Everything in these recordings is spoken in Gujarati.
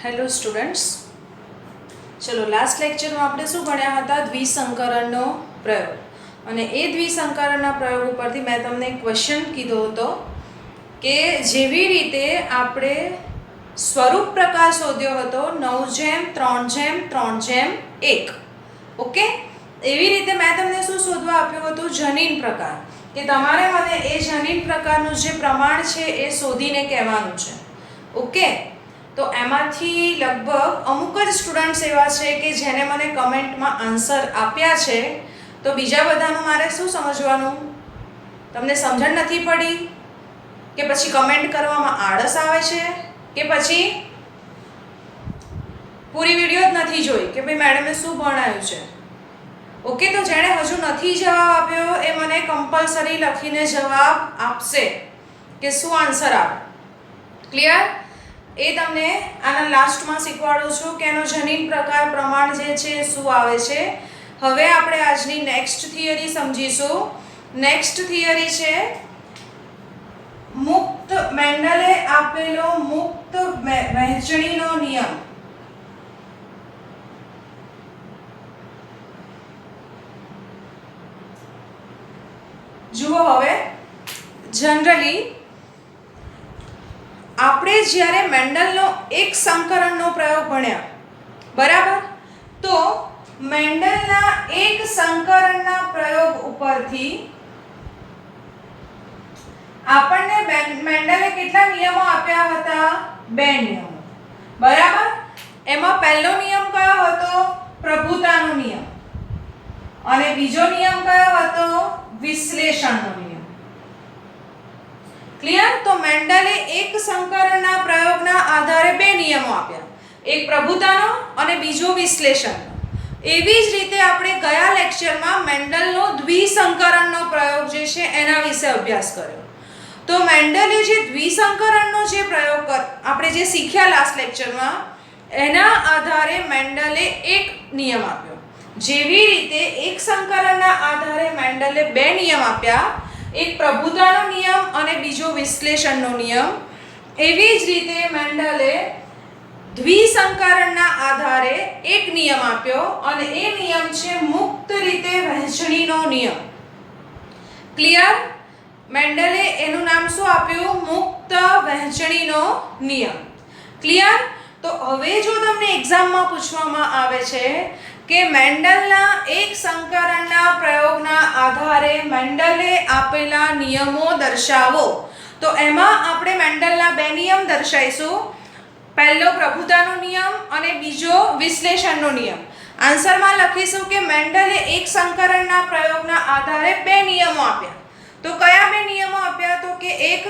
હેલો સ્ટુડન્ટ્સ, ચલો લાસ્ટ લેક્ચરમાં આપણે શું ભણ્યા હતા? દ્વિસંકરણનો પ્રયોગ. અને એ દ્વિસંકરણના પ્રયોગ ઉપરથી મેં તમને એક ક્વેશ્ચન કીધો હતો કે જેવી રીતે આપણે સ્વરૂપ પ્રકાર શોધ્યો હતો 9:3:3:1, ઓકે, એવી રીતે મેં તમને શું શોધવા આપ્યું હતું? જનીન પ્રકાર. કે તમારે મને એ જનીન પ્રકારનું જે પ્રમાણ છે એ શોધીને કહેવાનું છે, ઓકે. તો એમાંથી લગભગ અમુક જ સ્ટુડન્ટ્સ એવા છે કે જેને મને કમેન્ટમાં આન્સર આપ્યા છે. તો બીજા બધાનું મારે શું સમજવાનું? તમને સમજણ નથી પડી કે પછી કમેન્ટ કરવામાં આળસ આવે છે કે પછી પૂરી વિડીયો જ નથી જોઈ કે ભાઈ મેડમે શું ભણાવ્યું છે? ઓકે, તો જેણે હજુ નથી જવાબ આપ્યો એ મને કમ્પલસરી લખીને જવાબ આપશે કે શું આન્સર આવે. ક્લિયર? એ તમને આના લાસ્ટમાં શીખવાડું છું કે એનો જનીન પ્રકાર પ્રમાણ જે છે શું આવે છે. હવે આપણે આજની નેક્સ્ટ થિયરી સમજીશું. નેક્સ્ટ થિયરી છે મુક્ત મેન્ડલે આપેલો મુક્ત વહેંચણીનો નિયમ. જુઓ, હવે જનરલી આપણે જ્યારે મેન્ડલનો એક સંકરણનો પ્રયોગ ભણ્યા, બરાબર, તો મેન્ડલના એક સંકરણના પ્રયોગ ઉપરથી આપણને મેન્ડલે કેટલા નિયમો આપ્યા હતા? 2 નિયમો, બરાબર. એમાં પહેલો નિયમ કયો હતો? પ્રભુતાનો નિયમ. અને બીજો નિયમ કયો હતો? વિશ્લેષણનો નિયમ. ક્લિયર? તો મેન્ડલે એક સંકરણના પ્રયોગના આધારે 2 નિયમો આપ્યા, એક પ્રભુતાનો અને બીજો વિશ્લેષણનો. એવી જ રીતે આપણે ગયા લેક્ચરમાં મેન્ડલનો દ્વિસંકરણનો પ્રયોગ જે છે એના વિશે અભ્યાસ કર્યો. તો મેન્ડલે જે દ્વિસંકરણનો જે પ્રયોગ આપણે જે શીખ્યા લાસ્ટ લેક્ચરમાં, એના આધારે મેન્ડલે એક નિયમ આપ્યો. જેવી રીતે એક સંકરણના આધારે મેન્ડલે 2 નિયમ આપ્યા, એક પ્રભુતાનો નિયમ અને બીજો વિશ્લેષણનો નિયમ, એવી જ રીતે મેન્ડલે દ્વિસંકરણના આધારે એક નિયમ આપ્યો અને એ નિયમ છે મુક્ત રીતે વહેંચણીનો નિયમ. ક્લિયર? મેન્ડલે એનું નામ શું આપ્યું? મુક્ત વહેંચણીનો નિયમ. ક્લિયર? તો હવે જો તમને એક્ઝામમાં પૂછવામાં આવે છે કે મેન્ડલના એક સંકરણના પ્રયોગના આધારે મેન્ડલે આપેલા નિયમો દર્શાવો, તો એમાં આપણે મેન્ડલના 2 નિયમ દર્શાવીશું. પહેલો પ્રભુતાનો નિયમ અને બીજો વિશ્લેષણનો નિયમ. આન્સરમાં લખીશું કે મેન્ડલે એક સંકરણના પ્રયોગના આધારે 2 નિયમો આપ્યા. તો કયા 2 નિયમો આપ્યા? તો કે એક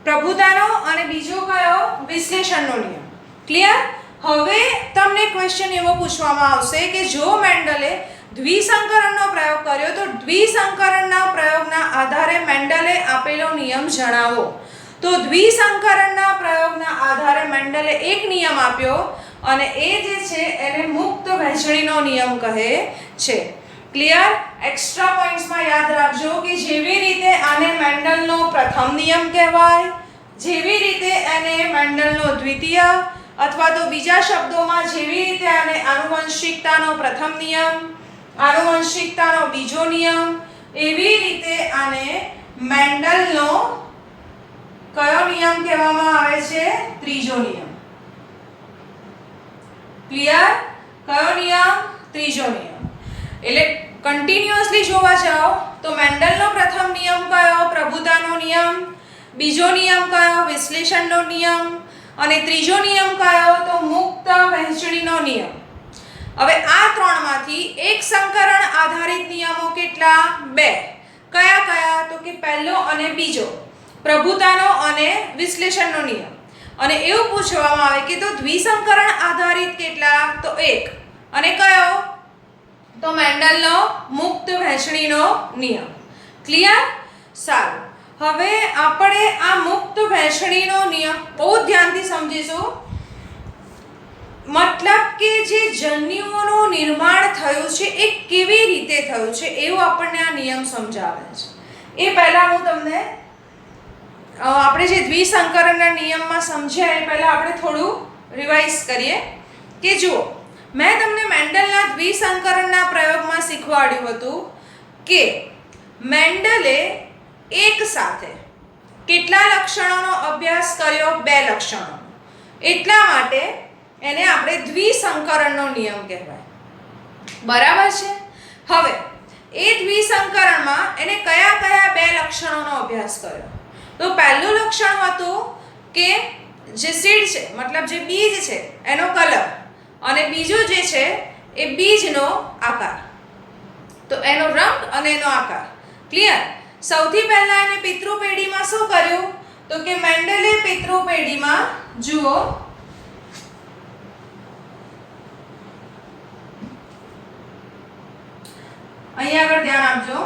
પ્રભુતાનો અને બીજો કયો? વિશ્લેષણનો નિયમ. ક્લિયર? હવે તમને ક્વેશ્ચન એવો પૂછવામાં આવશે કે જો મેન્ડલે દ્વિસંકરણનો પ્રયોગ કર્યો તો દ્વિસંકરણના પ્રયોગના આધારે મેન્ડલે આપેલો નિયમ જણાવો. તો દ્વિસંકરણના પ્રયોગના આધારે મેન્ડલે એક નિયમ આપ્યો અને એ જે છે એને મુક્ત વહેંચણીનો નિયમ કહે છે. ક્લિયર? એક્સ્ટ્રા પોઈન્ટ્સમાં યાદ રાખજો કે જેવી રીતે આને મેન્ડલનો પ્રથમ નિયમ કહેવાય, જેવી રીતે એને મેન્ડલનો દ્વિતીય, અથવા તો બીજા શબ્દોમાં જેવી રીતે આને આનુવંશિકતાનો પ્રથમ નિયમ, આનુવંશિકતાનો બીજો નિયમ, એવી રીતે આને મેન્ડલનો કયો નિયમ કહેવામાં આવે છે? ત્રીજો નિયમ. ક્લિયર? કયો નિયમ? ત્રીજો નિયમ. એટલે કન્ટિન્યુઅસલી જોવા જાઓ તો મેન્ડલનો પ્રથમ નિયમ કયો? પ્રભુતાનો નિયમ. બીજો નિયમ કયો? વિશ્લેષણનો નિયમ. અને ત્રીજો નિયમ કયો? તો મુક્ત વહેંચણીનો નિયમ. હવે આ ત્રણમાંથી એક સંકરણ આધારિત નિયમો કેટલા? 2. કયા કયા? તો કે પહેલો અને બીજો, પ્રભુતાનો અને વિશ્લેષણનો નિયમ. અને એવું પૂછવામાં આવે કે તો દ્વિસંકરણ આધારિત કેટલા? તો 1. અને કયો? તો મેન્ડલનો મુક્ત વહેંચણીનો નિયમ. ક્લિયર? સારું. હવે આપણે આ મુક્ત વહેંચણીનો નિયમ બહુ ધ્યાનથી સમજીશું. મતલબ કે જે જન્યુઓનું નિર્માણ થયું છે એ કેવી રીતે થયું છે એવું આપણને આ નિયમ સમજાવે છે. એ પહેલાં હું તમને આપણે જે દ્વિસંકરણના નિયમમાં સમજ્યા એ પહેલાં આપણે થોડું રિવાઇઝ કરીએ કે જુઓ, મેં તમને મેન્ડલના દ્વિસંકરણના પ્રયોગમાં શીખવાડ્યું હતું કે મેન્ડલે એક સાથે કેટલા લક્ષણોનો અભ્યાસ કર્યો? 2 લક્ષણો. એટલા માટે એને આપણે દ્વિસંકરણનો નિયમ કહેવાય. બરાબર છે? હવે એ દ્વિસંકરણમાં એને કયા કયા 2 લક્ષણોનો અભ્યાસ કર્યો? તો પહેલું લક્ષણ હતું કે જે સીડ છે, મતલબ જે બીજ છે એનો કલર, અને બીજું જે છે એ બીજનો આકાર. તો એનો રંગ અને એનો આકાર. ક્લિયર? સૌથી પહેલા એને પિતૃ પેઢીમાં શું કર્યું? તો કે મેન્ડલે પિતૃ પેઢીમાં જુઓ અહીંયા આગળ ધ્યાન આપજો.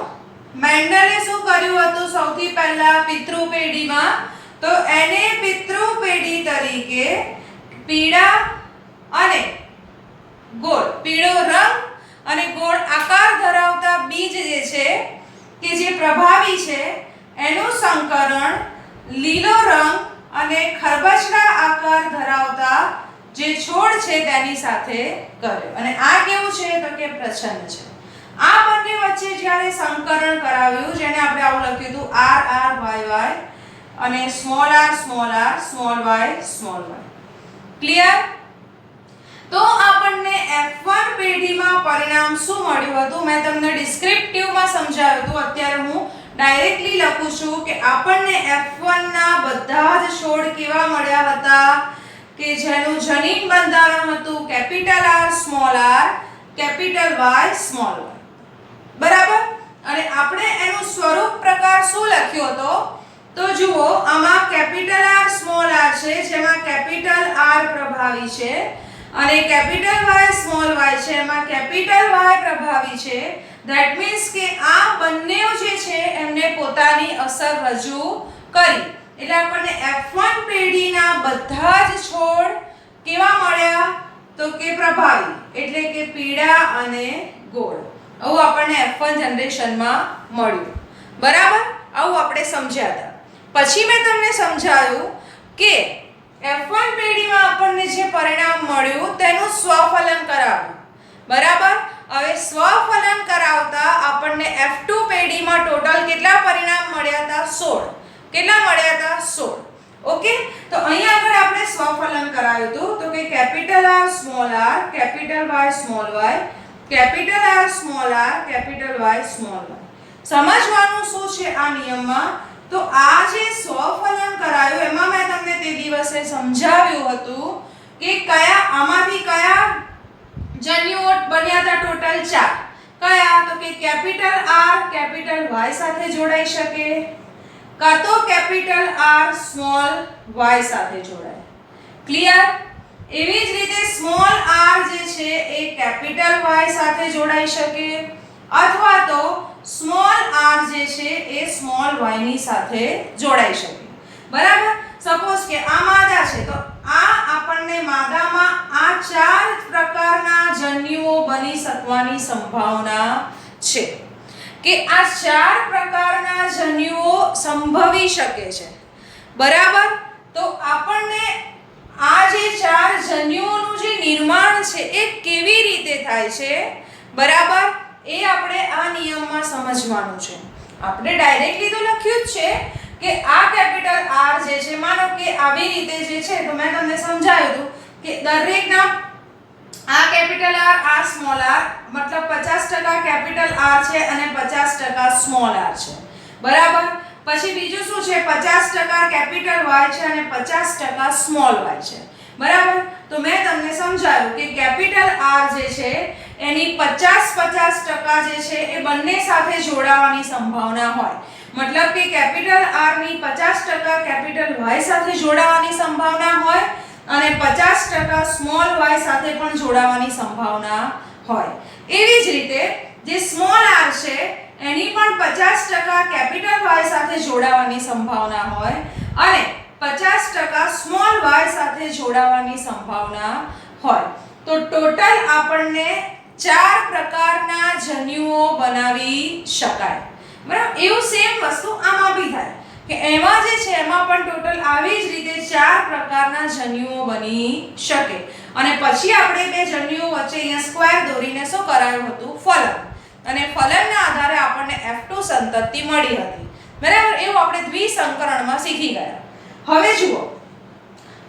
મેન્ડલે શું કર્યું હતું? સૌથી પહેલા પિતૃ પેઢીમાં તો એને પિતૃ પેઢી તરીકે પીળા અને ગોળ, પીળો રંગ અને ગોળ આકાર ધરાવતા બીજ જે છે કે જે પ્રભાવી છે એનું સંકરણ લીલો રંગ અને ખરબચડા આકાર ધરાવતા જે છોડ છે તેની સાથે કર્યો. અને આ કેવું છે? તો કે પ્રચ્છન્ન છે. આ બંને વચ્ચે જ્યારે સંકરણ કરાવ્યું, જેને આપણે આવું લખ્યું હતું RRYY અને small r small y small y. Clear? તો આપણને F1 પેઢીમાં પરિણામ શું મળ્યું હતું? મેં તમને ડિસ્ક્રિપ્ટિવમાં સમજાવ્યું હતું. અત્યારે હું ડાયરેક્ટલી લખું છું કે આપણને F1 ના બધા જ છોડ કેવા મળ્યા હતા? કે જેનું જનીન બંધારણ હતું capital R small r capital Y small y. બરાબર? અને આપણે એનું સ્વરૂપ પ્રકાર શું લખ્યો હતો? તો જુઓ, આમાં કેપિટલ R સ્મોલ r છે, જેમાં કેપિટલ R પ્રભાવી છે, અને કેપિટલ Y સ્મોલ y છે, એમાં કેપિટલ Y પ્રભાવી છે. ધેટ મીન્સ કે આ બંને જે છે એમને પોતાની અસર રજૂ કરી. એટલે આપણને F1 પેઢીના બધા જ છોડ કેવા મળ્યા? તો કે પ્રભાવી, એટલે કે પીળા અને ગોળ. આવું આપણને F1 જનરેશનમાં મળ્યું. બરાબર? આવું આપણે સમજ્યા હતા. પછી મેં તમને સમજાવ્યું કે F1 પેઢીમાં આપણને જે પરિણામ મળ્યું તેનું સ્વફલન કરાવ્યું. બરાબર? હવે સ્વફલન કરાવતા આપણને F2 પેઢીમાં ટોટલ કેટલા પરિણામ મળ્યા હતા? 16. કેટલા મળ્યા હતા? 16. ઓકે? તો અહીંયા આગળ આપણે સ્વફલન કરાવ્યું હતું. તો કે capital R small r capital Y small y capital R small r capital Y small y. સમજવાનું શું છે આ નિયમમાં? તો આ જે સ્વફલન કરાયું એમાં મેં તમને તે દિવસે સમજાવ્યું હતું કે આમાંથી કયા જન્યુઓ બન્યા હતા? ટોટલ 4. કયા? તો કે કેપિટલ R કેપિટલ Y સાથે જોડાઈ શકે, કાં તો કેપિટલ R સ્મોલ y સાથે જોડાય. ક્લિયર? એવી જ રીતે સ્મોલ r જે છે એ કેપિટલ Y સાથે જોડાઈ શકે, અથવા તો સ્મોલ r જે છે એ સ્મોલ y ની સાથે જોડાઈ શકે. બરાબર? સપોઝ કે આ માદા છે, તો આ આપણને માદામાં આ 4 પ્રકારના જન્યુઓ બની શકવાની સંભાવના છે. કે આ 4 પ્રકારના જન્યુઓ સંભવી શકે છે. બરાબર? તો આપણને આ જે 4 જન્યુઓનું જે નિર્માણ છે એ કેવી રીતે થાય છે? બરાબર? એ આપણે આ નિયમમાં સમજવાનું છે. આપણે ડાયરેક્ટલી તો લખ્યું જ છે કે આ કેપિટલ R જે છે, માનો કે આવી રીતે જે છે, તો મેં તમને સમજાવ્યું હતું કે દરેકના આ કેપિટલ R આ સ્મોલ r, મતલબ 50% કેપિટલ R છે અને 50% સ્મોલ r છે. બરાબર? પછી બીજું શું છે? 50% કેપિટલ Y છે અને 50% સ્મોલ y છે. બરાબર? તો મેં તમને સમજાવ્યું કે કેપિટલ R જે છે એની 50-50% જે છે એ બંને સાથે જોડાવાની સંભાવના હોય. મતલબ કે કેપિટલ R ની 50% કેપિટલ Y સાથે જોડાવાની સંભાવના હોય અને 50% સ્મોલ y સાથે પણ જોડાવાની સંભાવના હોય. એવી જ રીતે જે સ્મોલ r છે એની પણ 50% કેપિટલ Y સાથે જોડાવાની સંભાવના હોય અને 50% સ્મોલ y સાથે જોડાવાની સંભાવના હોય. તો ટોટલ આપણને 4 પ્રકારના જન્યુઓ બનાવી શકાય. બરાબર? એવું સેમ વસ્તુ આમાં બી થાય કે એમાં જે છે એમાં પણ ટોટલ આવી જ રીતે 4 પ્રકારના જન્યુઓ બની શકે અને પછી આપણે બે જન્યુઓ વચ્ચે અહીંયા સ્ક્વેર દોરીને શું કરાયું હતું ફલન અને ફલનના આધારે આપણને F2 સંતતિ મળી હતી બરાબર એવું આપણે દ્વિસંકરણમાં શીખી ગયા હવે જુઓ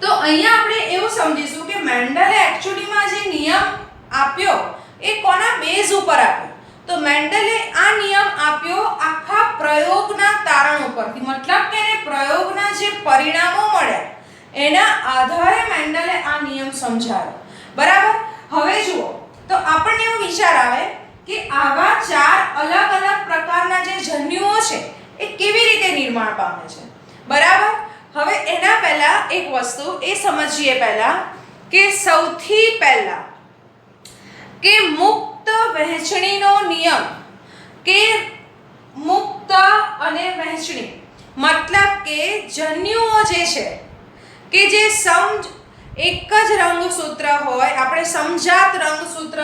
તો અહીંયા આપણે એવું સમજીશું કે મેન્ડલે એક્ચ્યુઅલીમાં જે નિયમ આપ્યો એ કોના બેઝ ઉપર આપ્યો તો મેન્ડલે આ નિયમ આપ્યો આખા પ્રયોગના તારણ ઉપરથી મતલબ કે એને પ્રયોગના જે પરિણામો મળ્યા એના આધારે મેન્ડલે આ નિયમ સમજાવ્યો બરાબર હવે જુઓ તો આપણને એવો વિચાર આવે કે આવા 4 અલગ અલગ પ્રકારના જે જન્યુઓ છે એ કેવી રીતે નિર્માણ પામે છે બરાબર હવે એના પહેલા એક વસ્તુ એ સમજીએ પહેલા કે સૌથી પહેલા કે મુક્ત વહેંચણીનો નિયમ કે મુક્ત અને વહેંચણી મતલબ કે જન્યુઓ જે છે કે જે એક જ રંગસૂત્ર હોય આપણે સમજાત રંગસૂત્ર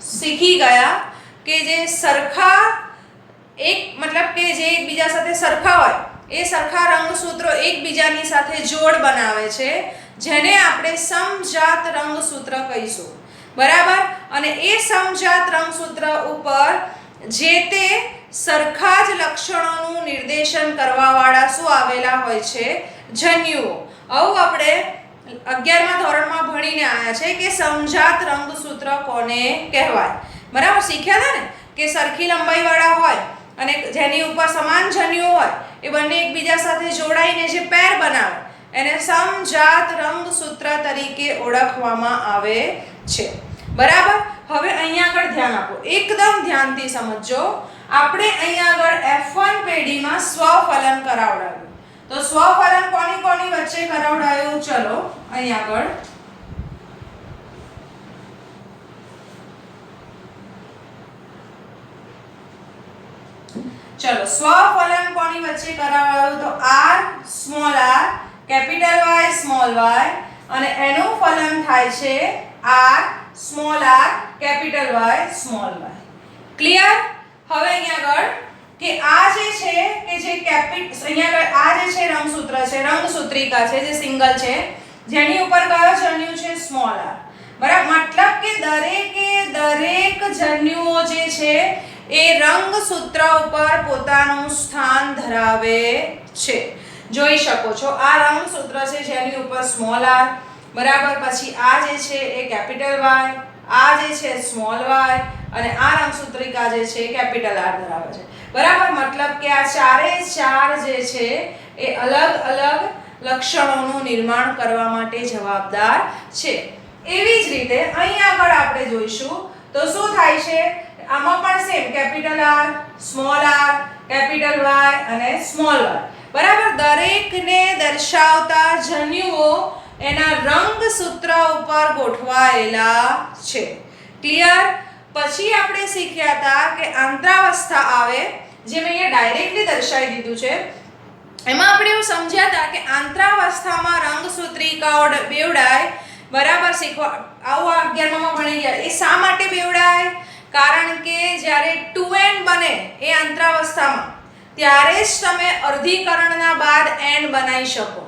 શીખી ગયા કે જે સરખા એક મતલબ કે જે એકબીજા સાથે સરખા હોય એ સરખા રંગસૂત્રો એકબીજાની સાથે જોડ બનાવે છે જેને આપણે સમજાત રંગસૂત્ર કહીશું બરાબર અને એ સમજાત રંગસૂત્ર ઉપર જે તે સરખા જ લક્ષણોનું નિર્દેશન કરવાવાળા શું આવેલા હોય છે જન્યુઓ આવું આપણે 11મા ધોરણમાં ભણીને આવ્યા છે કે સમજાત રંગસૂત્ર કોને કહેવાય બરાબર શીખ્યા હતા ને કે સરખી લંબાઈવાળા હોય અને જેની ઉપર સમાન જન્યુઓ હોય એ બંને એકબીજા સાથે જોડાઈને જે પેર બનાવે એને સમજાત રંગસૂત્ર તરીકે ઓળખવામાં આવે છે બરાબર હવે અહીંયા આગળ ધ્યાન આપો એકદમ ધ્યાનથી સમજજો આપણે અહીંયા આગળ F1 પેઢીમાં સ્વફલન કરાવડાવ્યું તો સ્વફલન કોની વચ્ચે કરાવડાયું ચલો અહીંયા આગળ ચલો સ્વફલન કોની વચ્ચે કરાવડાવ્યું તો R small r capital Y small y અને એનું ફલન થાય છે R small r capital Y small y clear હવે અહીંયા આગળ કે આ જે છે કે જે અહીંયા આગળ આ જે છે રંગસૂત્ર છે રંગસૂત્રિકા છે જે સિંગલ છે જેની ઉપર કયો જન્યુ છે સ્મોલ r બરાબર મતલબ કે દરેક જન્યુઓ જે છે એ રંગસૂત્ર ઉપર પોતાનું સ્થાન ધરાવે છે જોઈ શકો છો આ રંગસૂત્ર છે જેની ઉપર સ્મોલ r બરાબર પછી આ જે છે એ કેપિટલ Y આ જે છે સ્મોલ y અને આ રંગસૂત્રિકા જે છે કેપિટલ R ધરાવે છે બરાબર મતલબ કે આ ચારે ચાર જે છે એ અલગ અલગ લક્ષણોનું નિર્માણ કરવા માટે જવાબદાર છે એવી જ રીતે અહીં આગળ આપણે જોઈશું તો શું થાય છે આમાં પણ same capital R small r capital Y અને સ્મોલ y બરાબર દરેકને દર્શાવતા જન્યુઓ એના રંગસૂત્ર ઉપર ગોઠવાયેલા છે ક્લિયર પછી આપણે શીખ્યા હતા કે આંતરાવસ્થા આવે જે મેં અહીંયા ડાયરેક્ટલી દર્શાવી દીધું છે એમાં આપણે એવું સમજ્યા હતા કે આંતરાવસ્થામાં રંગસૂત્રિકાઓ બેવડાય બરાબર શીખવા આવું 11માં ભણી ગયા એ શા માટે બેવડાય કારણ કે જ્યારે 2n બને એ આંતરાવસ્થામાં ત્યારે જ તમે અર્ધીકરણના બાદ n બનાવી શકો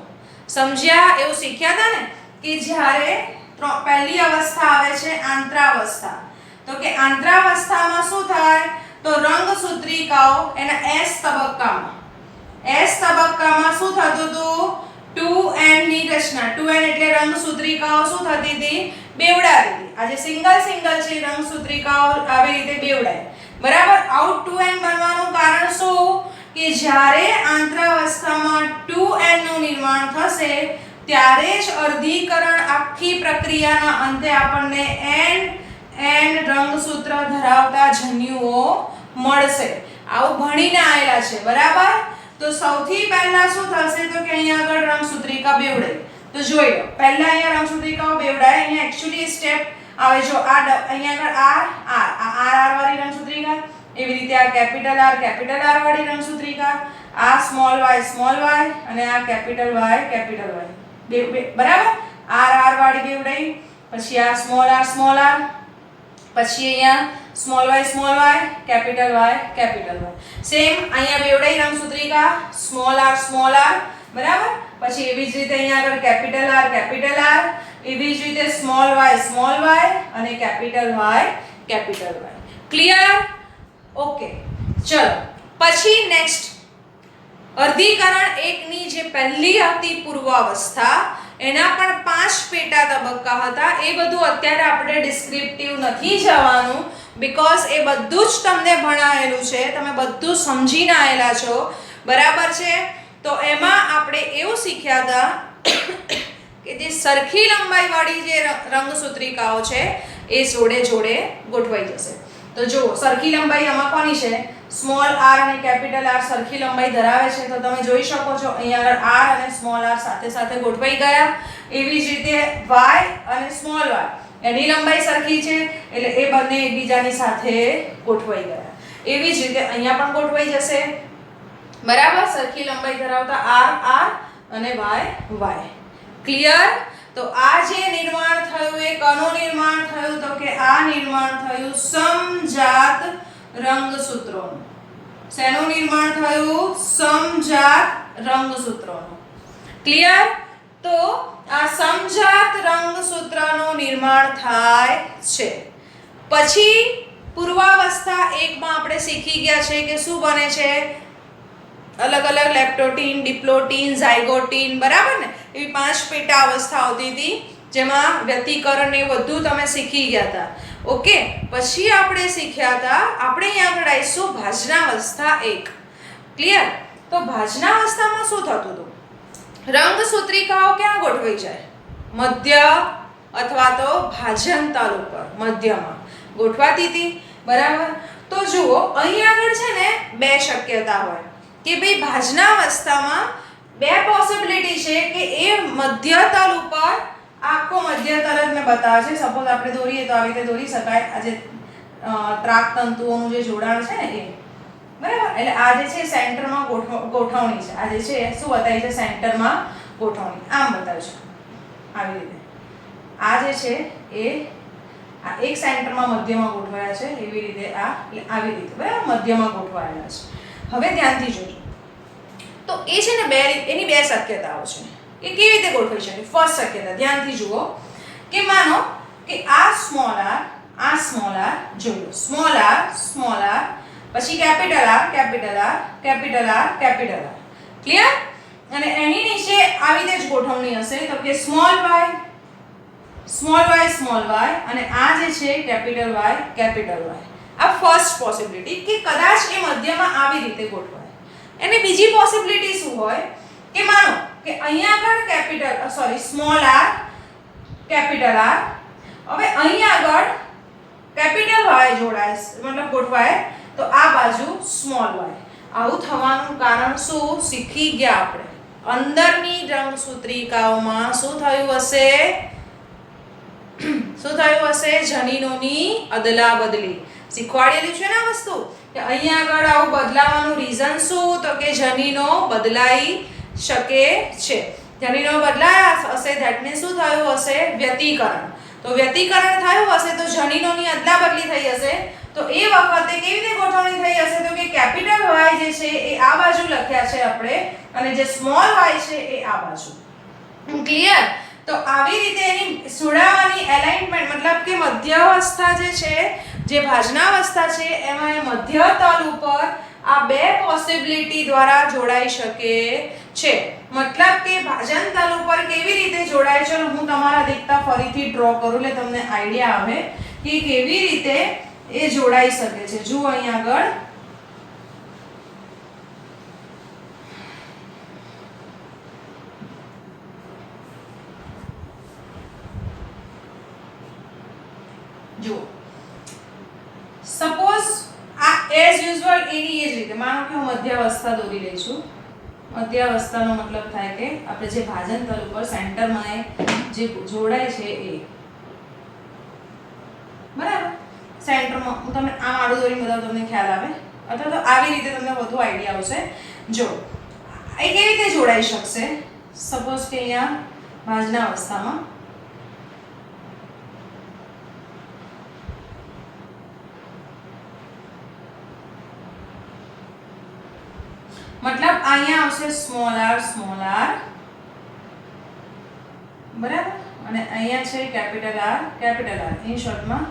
સમજ્યા એવું શીખ્યા હતા ને કે જ્યારે પહેલી અવસ્થા આવે છે આંતરાવસ્થા તો કે આંતરાવસ્થામાં શું થાય તો રંગસૂત્રિકાઓ એના S તબક્કામાં શું થતું હતું 2n ની રચના 2n એટલે રંગસૂત્રિકાઓ શું થતી હતી બેવડાતી હતી આ જે સિંગલ છે રંગસૂત્રિકાઓ આવી રીતે બેવડાય બરાબર આઉટ 2n બનવાનું કારણ શું કે જ્યારે આંતરાવસ્થામાં 2n નું નિર્માણ થશે ત્યારે જ અર્ધીકરણ આખી પ્રક્રિયાના અંતે આપણને n રંગસૂત્ર ધરાવતા જન્યુઓ મળશે આવું ભણીને આવેલા છે બરાબર તો સૌથી પહેલા શું થશે તો કે અહીંયા આગળ રંગસૂત્રિકા બેવડે તો જોઈ લો પહેલા અહીંયા રંગસૂત્રિકાઓ બેવડાય અહીંયા એક્ચ્યુઅલી સ્ટેપ આવે જો આ અહીંયા આગળ r વાળી રંગસૂત્રિકા એવી રીતે આ કેપિટલ R વાળી રંગસૂત્રિકા આ સ્મોલ y અને આ કેપિટલ Y બરાબર r વાળી બેવડાઈ પછી આ સ્મોલ r પછી અહીંયા small y capital y. Same અહીંયા બેવડાઈ રંગસૂત્રિકા સ્મોલ r બરાબર. પછી એવી જ રીતે અહીંયા આગળ કેપિટલ R એવી જ રીતે સ્મોલ y અને કેપિટલ Y. ક્લિયર? ઓકે. ચલો પછી નેક્સ્ટ અર્ધીકરણ 1 ની જે પહેલી હતી પૂર્વાવસ્થા એના પણ 5 પેટા તબક્કા હતા. એ બધું અત્યારે આપણે ડિસ્ક્રિપ્ટિવ નથી જવાનું બીકોઝ એ બધું જ તમને ભણાયેલું છે, તમે બધું સમજીને આવેલા છો, બરાબર છે. તો એમાં આપણે એવું શીખ્યા હતા કે જે સરખી લંબાઈ વાળી જે રંગસૂત્રિકાઓ છે એ જોડે જોડે ગોઠવાઈ જશે. તો જુઓ સરખી લંબાઈ આમાં કોની છે? સ્મોલ r અને કેપિટલ R સરખી લંબાઈ ધરાવે છે. તો તમે જોઈ શકો છો અહીંયા આગળ r અને સ્મોલ r સાથે સાથે ગોઠવાઈ ગયા. એવી જ રીતે y અને સ્મોલ y એની લંબાઈ સરખી છે એટલે એ બંને એકબીજાની સાથે ગોઠવાઈ ગયા. એવી જ રીતે અહીંયા પણ ગોઠવાઈ જશે, બરાબર. સરખી લંબાઈ ધરાવતા r અને y. ક્લિયર? તો આ જે નિર્માણ થયું એ કોનું નિર્માણ થયું? તો કે આ નિર્માણ થયું સમજાત રંગસૂત્રોનું. શેનું નિર્માણ થયું? સમજાત રંગસૂત્રોનું. ક્લિયર? તો આ સમજાત રંગસૂત્રનું નિર્માણ થાય છે. પછી પૂર્વાવસ્થા 1 માં આપણે શીખી ગયા છે કે શું બને છે? અલગ અલગ લેપ્ટોટીન, ડિપ્લોટીન, ઝાયગોટીન, બરાબર ને? એવી 5 પેટા અવસ્થા આવતી હતી જેમાં વ્યતિકરણ ને બધું તમે શીખી ગયા હતા. ઓકે. પછી આપણે શીખ્યા હતા, આપણે અહીંયા આગળ આવીશું ભાજનાવસ્થા 1. ક્લિયર? તો ભાજનાવસ્થામાં શું થતું હતું? રંગસૂત્રિકાઓ ક્યાં ગોઠવાઈ જાય? મધ્ય અથવા તો ભાજન તલ ઉપર મધ્યમાં ગોઠવાતી હતી, બરાબર. તો જુઓ અહીં આગળ છે ને 2 શક્યતા હોય કે ભાઈ ભાજનાવસ્થામાં 2 પોસિબિલિટી છે કે એ મધ્ય તલ ઉપર આખો મધ્ય તલ જ મેં બતાવે છે. સપોઝ આપણે દોરીએ તો આવી રીતે દોરી શકાય. આ જે ત્રાક તંતુઓનું જે જોડાણ છે ને એ, બરાબર. એટલે આ જે છે સેન્ટરમાં ગોઠવણી છે. આ જે છે શું બતાવી છે? સેન્ટરમાં ગોઠવણી. આમ બતાવે છે આવી રીતે. આ જે છે એ આ એક સેન્ટરમાં મધ્યમાં ગોઠવાયા છે, એવી રીતે આ આવી રીતે, બરાબર, મધ્યમાં ગોઠવાયેલા છે. હવે ધ્યાનથી જોજો. તો એ છે ને એની 2 શક્યતાઓ છે કે કેવી રીતે ગોઠવાઈ શકે. ફર્સ્ટ શક્યતા ધ્યાનથી જુઓ કે માનો કે આ સ્મોલ r જોયો સ્મોલ r પછી કેપિટલ R. ક્લિયર? અને એની નીચે આવી રીતે જ ગોઠવણી હશે. તો કે સ્મોલ y અને આ જે છે કેપિટલ Y. આ ફર્સ્ટ પોસિબિલિટી કે કદાચ એ મધ્યમાં આવી રીતે ગોઠવાય. અને બીજી પોસિબિલિટી શું હોય કે માનો કે અહીંયા આગળ સ્મોલ r કેપિટલ R, હવે અહીંયા આગળ કેપિટલ Y જોડાય મતલબ ગોઠવાય તો આ બાજુ સ્મોલ y. આવું થવાનું કારણ શું? શીખી ગયા આપણે અંદરની રંગસૂત્રિકાઓમાં શું થયું હશે? જનીનોની અદલા બદલી શીખવાડેલું છે ને આ વસ્તુ કે અહીંયા આગળ આવું બદલાવાનું રીઝન શું? તો કે જનીનો બદલાઈ શકે છે. જનીનો બદલાયા હશે ધેટ મીન્સ શું થયું હશે? વ્યતિકરણ. તો વ્યતિકરણ થયું હશે તો જનીનોની અદલા બદલી થઈ હશે. તો એ વખતે કેવી રીતે ગોઠવણી થઈ હશે? તો કે કેપિટલ Y જે છે એ આ બાજુ લખ્યા છે આપણે અને જે સ્મોલ y છે એ આ બાજુ. ક્લિયર? તો આવી રીતે એની જોડાવાની એલાઇનમેન્ટ મતલબ કે મધ્યાવસ્થા જે છે, જે ભાજનાવસ્થા છે એમાં એ મધ્ય તલ ઉપર આ 2 પોસિબિલિટી દ્વારા જોડાઈ શકે છે. મતલબ કે ભાજન તલ ઉપર કેવી રીતે જોડાય છે હું તમારા દેખતા ફરીથી ડ્રો કરું એટલે તમને આઈડિયા આવે કે કેવી રીતે એ જોડાઈ શકે છે. જુઓ અહીં આગળ જુઓ સપોઝ આ એઝ યુઝ્યુઅલ એની એ જ રીતે માનો કે હું મધ્યાવસ્થા દોરી લઈ છું. મધ્યાવસ્થાનો મતલબ થાય કે આપણે જે ભાજન તલ ઉપર સેન્ટરમાં જે જોડાય છે એ, બરાબર. સેન્ટરમાં હું તમને આ આડું દોરી બતાવું તમને ખ્યાલ આવે અથવા તો આવી રીતે તમને વધુ આઈડિયા આવશે. જો એ કેવી રીતે જોડાઈ શકશે? સપોઝ કે અહીંયા ભાજનાવસ્થામાં મતલબ અહીંયા આવશે સ્મોલ r બરાબર, અને અહીંયા છે કેપિટલ R ઇન શોર્ટમાં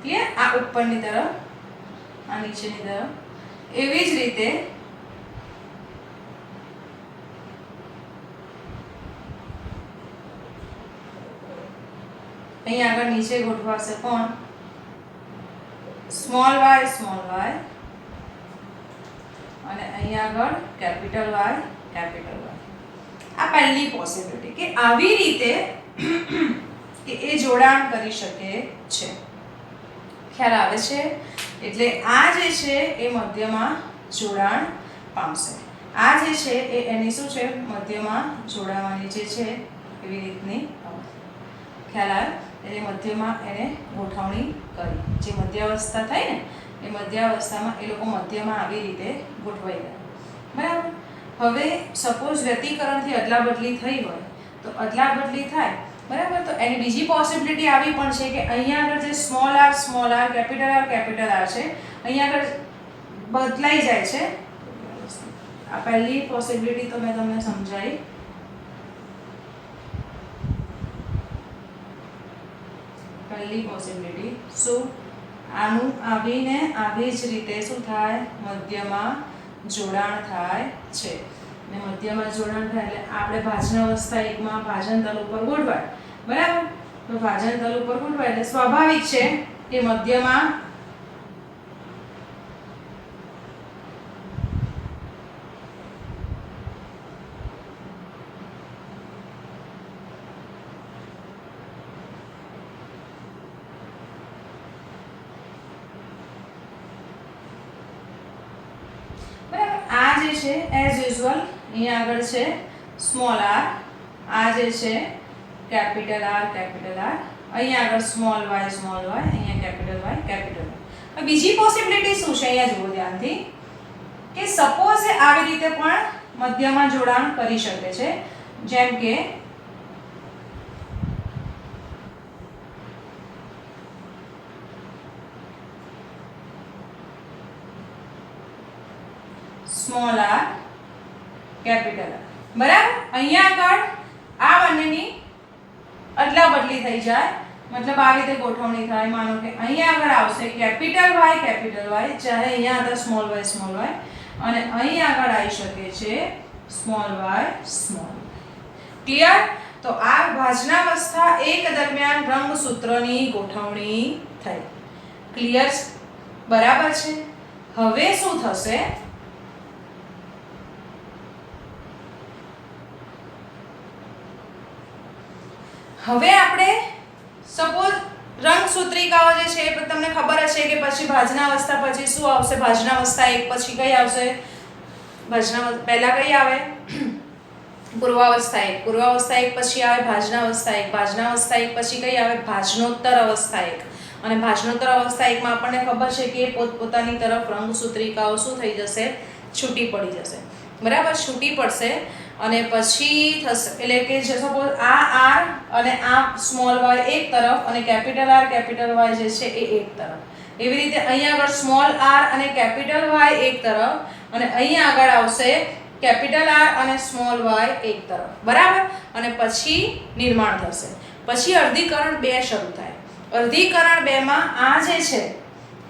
ક્લિયર. આ ઉપરની તરફ, આ નીચેની તરફ. એવી જ રીતે અહીંયા આગળ નીચે ગોઠવાશે કોણ? સ્મોલ y અને અહીંયા આગળ કેપિટલ Y. આ પહેલી પોસિબિલિટી કે આવી રીતે કે એ જોડાણ કરી શકે છે. ખ્યાલ આવે છે? એટલે આ જે છે એ મધ્યમાં જોડાણ પામશે. આ જે છે એ એની શું છે? મધ્યમાં જોડાવાની જે છે એવી રીતની ખ્યાલ આવે. એટલે મધ્યમાં એને ગોઠવણી કરી, જે મધ્યાવસ્થા થઈ ને એ મધ્યાવસ્થામાં એ લોકો મધ્યમાં આવી રીતે ગોઠવાઈ ગયા. બરાબર. હવે સપોઝ વ્યતિકરણથી અદલાબદલી થઈ હોય તો અદલાબદલી થાય બરાબર, તો એની બીજી પોસિબિલિટી આવી પણ છે કે અહીંયા આગળ જે સ્મોલ r કેપિટલ R છે અહીંયા આગળ બદલાઈ જાય છે. આ પહેલી પોસિબિલિટી તો મેં તમને સમજાવી. પહેલી પોસિબિલિટી શું? આનું આવીને આવી જ રીતે શું થાય? મધ્યમાં જોડાણ થાય છે. ને મધ્યમાં જોડાણ થાય એટલે આપણે ભાજનાવસ્થા એકમાં ભાજન તલ ઉપર ગોઠવાય બરાબર. તો ભાજન તલ ઉપર ગોઠવાય એટલે સ્વાભાવિક છે કે મધ્યમાં છે એઝ યુઝ્યુઅલ અહીંયા આગળ છે સ્મોલ r, આ જે છે કેપિટલ R, અહીંયા આગળ સ્મોલ y, અહીંયા કેપિટલ Y. હવે બીજી પોસિબિલિટી શું છે? અહીંયા જુઓ ધ્યાનથી કે સપોઝ આવી રીતે પણ મધ્યમાં જોડાણ કરી શકે છે. જેમ કે સ્મોલ r કેપિટલ R બરાબર. અહીંયા આગળ આ બંનેની અદલાબદલી થઈ જાય, મતલબ આ રીતે ગોઠવણી થાય. માનો કે અહીંયા આગળ આવશે કેપિટલ Y, ચાહે અહીંયા હતા સ્મોલ y, અને અહીં આગળ આવી શકે છે સ્મોલ y. ક્લિયર? તો આ ભાજનાવસ્થા એક દરમિયાન રંગસૂત્રની ગોઠવણી થઈ. ક્લિયર? બરાબર છે. હવે શું થશે? હવે આપણે સપોઝ રંગસૂત્રિકાઓ જે છે એ તમને ખબર જ છે કે પછી ભાજનાવસ્થા પછી શું આવશે? ભાજનાવસ્થા એક પછી કઈ આવશે? પહેલા કઈ આવે? પૂર્વાવસ્થા એક પછી આવે ભાજનાવસ્થા એક પછી કઈ આવે? ભાજનોત્તર અવસ્થા એક. અને ભાજનોત્તર અવસ્થા એકમાં આપણને ખબર છે કે પોતપોતાની તરફ રંગસૂત્રિકાઓ શું થઈ જશે? છૂટી પડી જશે બરાબર. છૂટી પડશે અને પછી થશે એટલે કે જે સપોઝ આ r અને આ સ્મોલ y એક તરફ અને કેપિટલ R, કેપિટલ Y જે છે એ એક તરફ. એવી રીતે અહીંયા આગળ સ્મોલ r અને કેપિટલ Y એક તરફ, અને અહીંયા આગળ આવશે કેપિટલ R અને સ્મોલ y એક તરફ બરાબર. અને પછી નિર્માણ થશે. પછી અર્ધીકરણ 2 શરૂ થાય. અર્ધીકરણ 2 માં આ જે છે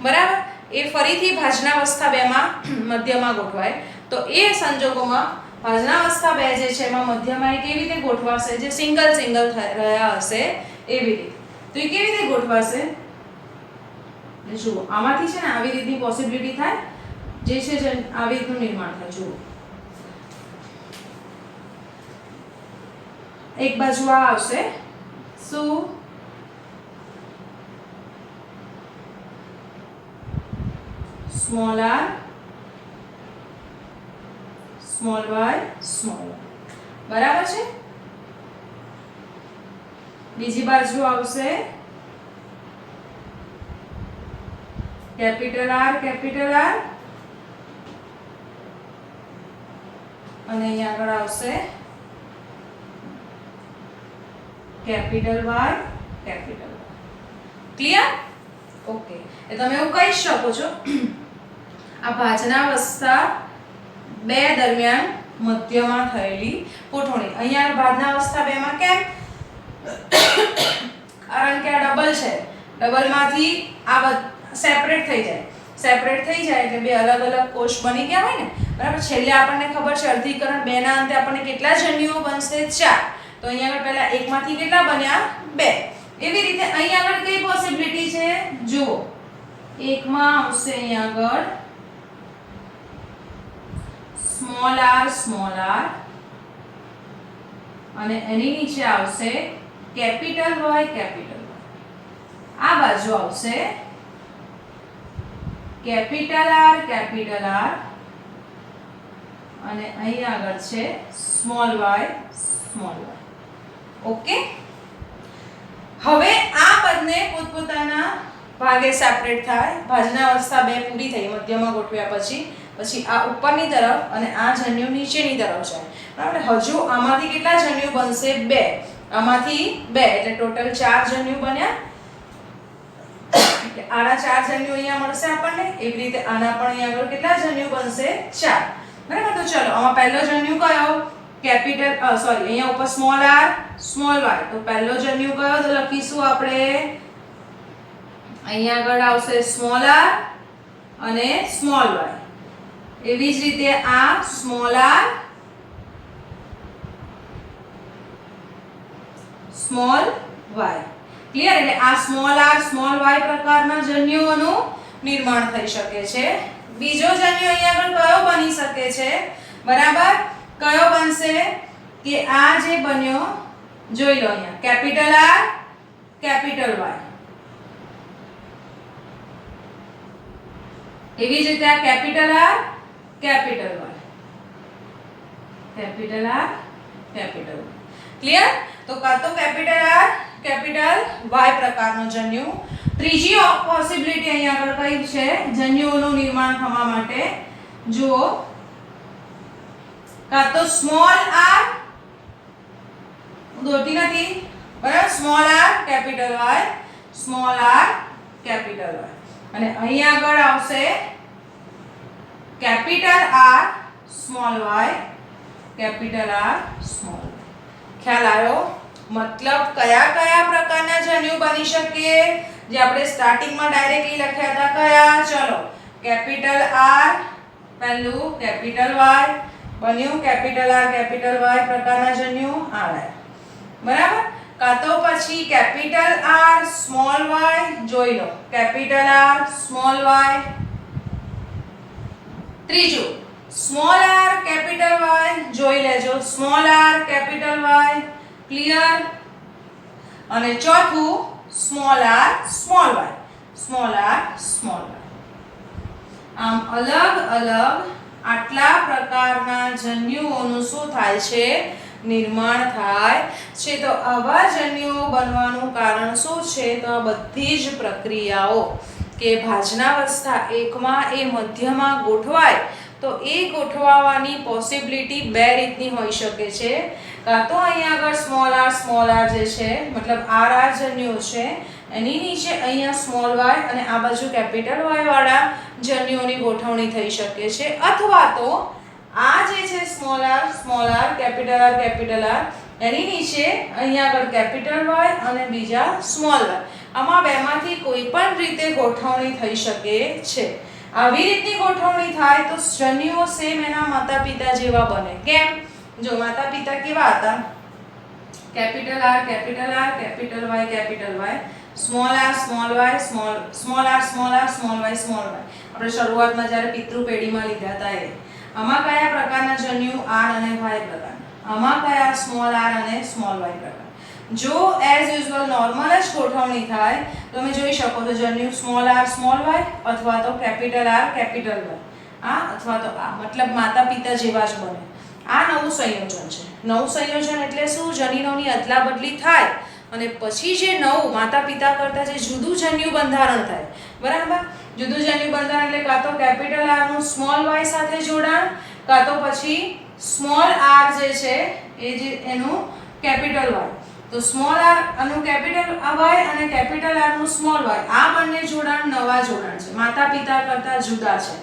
બરાબર એ ફરીથી ભાજનાવસ્થા 2 માં મધ્યમાં ગોઠવાય. તો એ સંજોગોમાં ભાજનાવસ્થા 2 જે છે એમાં મધ્યમાં એ કેવી રીતે ગોઠવાશે? જે સિંગલ રહ્યા હશે એવી રીતે. તો એ કેવી રીતે ગોઠવાશે? જુઓ આમાંથી છે ને આવી રીતની પોસિબિલિટી થાય, જે છે જે આવી રીતનું નિર્માણ થાય. જુઓ એક બાજુ આ આવશે શું? સ્મોલ r, સ્મોલ y, બરાબર છે. બીજી બાજુ આવશે કેપિટલ R, અને અહીંયા આગળ આવશે કેપિટલ Y. ક્લિયર? ઓકે, એ તમે એવું કહી શકો છો આ ભાજનાવસ્થા 2 દરમિયાન મધ્યમાં થયેલી ગોઠવણી. અહીંયા ભાજનાવસ્થા 2 માં કેમ? કારણ કે આ ડબલ છે, ડબલમાંથી આ સેપરેટ થઈ જાય, સેપરેટ થઈ જાય એટલે 2 અલગ અલગ કોષ બની ગયા હોય ને, બરાબર. છેલ્લે આપણને ખબર છે અર્ધીકરણ 2 ના અંતે આપણને કેટલા જન્યુઓ બનશે? 4. તો અહીંયા આગળ પહેલા 1 માંથી કેટલા બન્યા? 2. એવી રીતે અહીંયા આગળ કઈ પોસિબિલિટી છે? જુઓ, 1 માં આવશે અહીંયા આગળ સ્મોલ r અને એની નીચે આવશે કેપિટલ Y. આ બાજુ આવશે કેપિટલ R અને અહીં આગળ છે સ્મોલ y. ઓકે, હવે આ બંને પોતપોતાના ભાગે સેપરેટ થાય. ભાજનાવસ્થા 2 પૂરી થઈ, મધ્યમાં ગોઠવ્યા પછી આ ઉપરની તરફ અને આ જન્યુ નીચેની તરફ જાય, બરાબર. હજુ આમાંથી કેટલા જન્યુ બનશે? 2. આમાંથી 2 એટલે ટોટલ 4 જન્યુ બન્યા. એટલે આના 4 જન્યુ અહીંયા મળશે આપણને. એવી રીતે આના પણ અહીંયા આગળ કેટલા જન્યુ બનશે? 4, બરાબર. તો ચલો, આમાં પહેલો જન્યુ કયો? કેપિટલ સોરી, અહીંયા ઉપર સ્મોલ r સ્મોલ y. તો પહેલો જન્યુ કયો? તો લખીશું આપણે અહીંયા આગળ આવશે સ્મોલ r અને સ્મોલ y. એવી જ રીતે આ small r small y. Clear? એટલે આ સ્મોલ r સ્મોલ y પ્રકારના જન્યુઓનું નિર્માણ થઈ શકે છે. બીજો જન્યુ અહીંયા આગળ કયો બની શકે છે? બરાબર, કયો બનશે? કે આ જે બન્યો, જોઈ લો અહીંયા કેપિટલ R કેપિટલ Y. એવી જ રીતે આ capital R capital Y, capital R capital Y. Clear? તો કાં તો કેપિટલ R કેપિટલ Y પ્રકારનો જન્યુ. ત્રીજી પોસિબિલિટી અહીંયા આગળ કઈ છે જન્યુઓનું નિર્માણ થવા માટે? જુઓ, કાં તો સ્મોલ r, દોરતી નથી, બરાબર, small r capital Y, small r capital Y. અને અહીંયા આગળ આવશે capital R small y capital R small y. ખ્યાલ આવ્યો? મતલબ કયા કયા પ્રકારના જન્યુ બની શકે જે આપણે સ્ટાર્ટિંગમાં ડાયરેક્ટલી લખ્યા હતા? કયા? ચલો, કેપિટલ R પહેલું, કેપિટલ Y બન્યું, કેપિટલ R કેપિટલ Y પ્રકારના જન્યુ આવ્યા, બરાબર. કાં તો પછી કેપિટલ R સ્મોલ y, જોઈ લો કેપિટલ R સ્મોલ y. ત્રીજું સ્મોલ r કેપિટલ Y, જોઈ લેજો small r capital Y. Clear? અને ચોથું small r small y, small r small y. આમ અલગ અલગ આટલા પ્રકારના જન્યુઓનું શું થાય છે? નિર્માણ થાય છે. તો આવા જન્યુઓ બનવાનું કારણ શું છે? તો આ બધી જ પ્રક્રિયાઓ કે ભાજનાવસ્થા 1 માં એ મધ્યમાં ગોઠવાય તો એ ગોઠવાવાની પોસિબિલિટી 2 રીતની હોઈ શકે છે. કાં તો અહીંયા આગળ સ્મોલ r જે છે, મતલબ r જન્યુઓ છે, એની નીચે અહીંયા સ્મોલ y અને આ બાજુ કેપિટલ Y વાળા જન્યુઓની ગોઠવણી થઈ શકે છે. અથવા તો આ જે છે સ્મોલ r કેપિટલ R એની નીચે અહીંયા આગળ કેપિટલ Y અને બીજા સ્મોલ y. આમાં બેમાંથી કોઈ પણ રીતે ગોઠવણી થઈ શકે છે. આવી રીતની ગોઠવણી થાય તો જન્યુઓ સેમ એના માતા પિતા જેવા બને. કેમ? જો માતા પિતા કેવા હતા? Capital R capital Y capital Y, small r small y, small r small y small y. આપણે શરૂઆતમાં જ્યારે પિતૃ પેઢીમાં લીધા હતા એ. આમાં કયા પ્રકારના જન્યુ? R અને Y પ્રકારના. આમાં કયા? સ્મોલ r અને સ્મોલ y પ્રકાર. જો એઝ યુઝ્યુઅલ નોર્મલ જ ગોઠવણી થાય તો તમે જોઈ શકો છો જન્યુ સ્મોલ r સ્મોલ y અથવા તો કેપિટલ R કેપિટલ Y, આ અથવા તો આ, મતલબ માતા પિતા જેવા જ બને. આ નવું સંયોજન છે. નવું સંયોજન એટલે શું? જનીનોની અદલા બદલી થાય અને પછી જે નવું માતા પિતા કરતા જે જુદું જન્યુ બંધારણ થાય, બરાબર. જુદું જન્યુ બંધારણ એટલે કાં તો કેપિટલ R નું સ્મોલ y સાથે જોડાણ, કાં તો પછી સ્મોલ r જે છે એ જે એનું કેપિટલ Y. તો સ્મોલ આર આનું કેપિટલ વાય અને કેપિટલ આર નું સ્મોલ વાય, આ બંને જોડાણ નવા જોડાણ છે, માતા પિતા કરતા જુદા છે.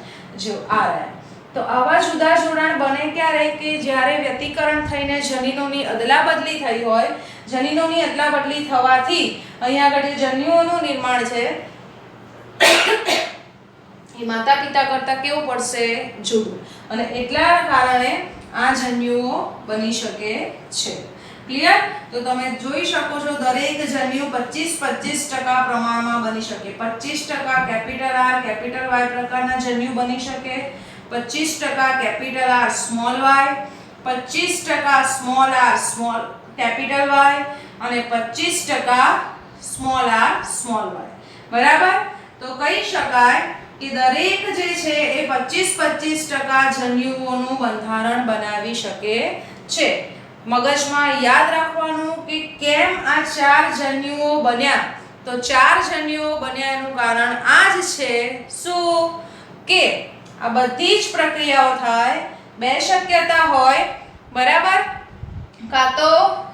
જો આ રહ્યા. તો આવા જુદા જોડાણ બને ક્યારે કે જ્યારે વ્યતિકરણ થઈને જનીનોની અદલાબદલી થઈ હોય. જનીનોની અદલાબદલી થવાથી અહીંયા આગળ જે જન્યુઓનું નિર્માણ છે એ માતા પિતા કરતા કેવું પડશે? જુદું. અને એટલા કારણે આ જન્યુઓ બની શકે છે. ક્લિયર? તો તમે જોઈ શકો છો દરેક જન્યુ 25-25% પ્રમાણમાં બની શકે. 25% કેપિટલ આર કેપિટલ વાય પ્રકારના જન્યુ બની શકે, 25% capital R small Y, 25% small R small capital Y અને 25% સ્મોલ આર સ્મોલ વાય. બરાબર? તો કહી શકાય કે દરેક જે છે એ 25-25% જન્યુઓનું બંધારણ બનાવી શકે છે. મગજમાં યાદ રાખવાનું કે કેમ આ 4 જન્યુઓ બન્યા. તો 4 જન્યુઓ બન્યા એનું કારણ આ જ છે શું કે આ બધી જ પ્રક્રિયાઓ થાય. બે શક્યતા હોય. બરાબર? કાં તો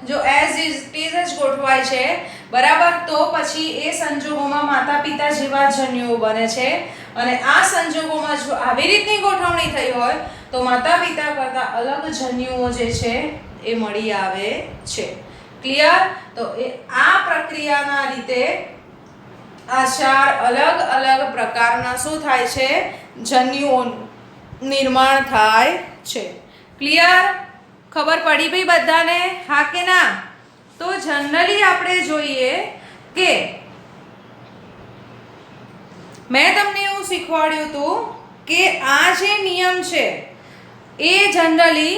જો એઝ ઇટ ઇઝ જ ગોઠવાય છે. બરાબર? તો પછી એ સંજોગોમાં માતા પિતા જેવા જન્યુઓ બને છે અને આ સંજોગોમાં જો આવી રીતની ગોઠવણી થઈ હોય તો માતા પિતા કરતા અલગ જન્યુઓ જે છે એ મળી આવે છે. ક્લિયર? તો એ આ પ્રક્રિયાના રીતે આ 4 અલગ અલગ પ્રકારના શું થાય છે? જન્યુઓનું નિર્માણ થાય છે. ક્લિયર? ખબર પડી ભાઈ બધાને? હા કે ના? તો જનરલી આપણે જોઈએ કે મેં તમને એવું શીખવાડ્યું હતું કે આ જે નિયમ છે એ જનરલી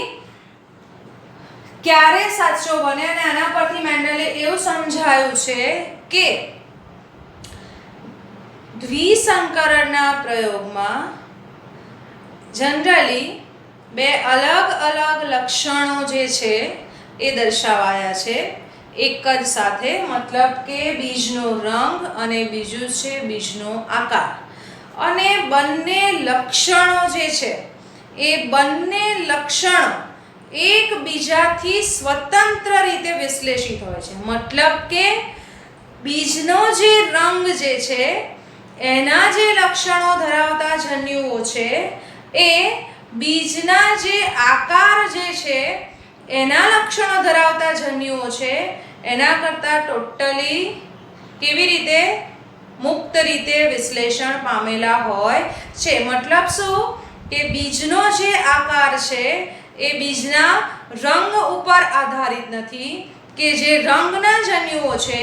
ક્યારે સાચો બને અને આના પરથી મેન્ડલે એવું સમજાયું છે કે દ્વિસંકરણના પ્રયોગમાં જનરલી બે અલગ અલગ લક્ષણો જે છે એ દર્શાવાયા છે એક જ સાથે. મતલબ કે બીજનો રંગ અને બીજું છે બીજનો આકાર. અને બંને લક્ષણો જે છે એ બંને લક્ષણો એકબીજાથી સ્વતંત્ર રીતે વિશ્લેષિત હોય છે. મતલબ કે બીજનો જે રંગ જે છે એના જે લક્ષણો ધરાવતા જન્યુઓ છે એ બીજના જે આકાર જે છે એના લક્ષણો ધરાવતા જન્યુઓ છે એના કરતાં ટોટલી કેવી રીતે? મુક્ત રીતે વિશ્લેષણ પામેલા હોય છે. મતલબ શું કે બીજનો જે આકાર છે એ બીજના રંગ ઉપર આધારિત નથી કે જે રંગના જન્યુઓ છે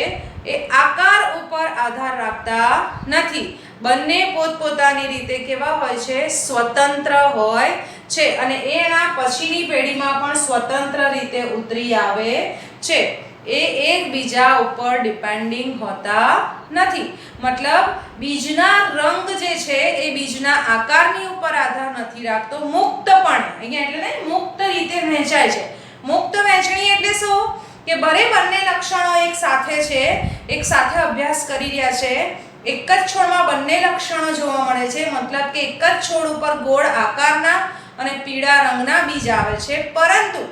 એ આકાર ઉપર આધાર રાખતા નથી. બંને પોતપોતાની રીતે કેવા હોય છે? સ્વતંત્ર હોય છે અને એના પછીની પેઢીમાં પણ સ્વતંત્ર રીતે ઉતરી આવે છે. એ એકબીજા ઉપર ડિપેન્ડિંગ હોતા નથી. મતલબ બીજના રંગ જે છે એ બીજના આકારની ઉપર આધાર નથી રાખતો. મુક્તપણે અહીંયા એટલે ને મુક્ત રીતે વહેંચાય છે. મુક્ત વહેંચણી એટલે શું કે બંને લક્ષણો એક સાથે છે, એક સાથે અભ્યાસ કરી રહ્યા છે, એક જ છોડમાં બંને લક્ષણો જોવા મળે છે. મતલબ કે એક જ છોડ ઉપર ગોળ આકારના અને પીળા રંગના બીજ આવે છે, પરંતુ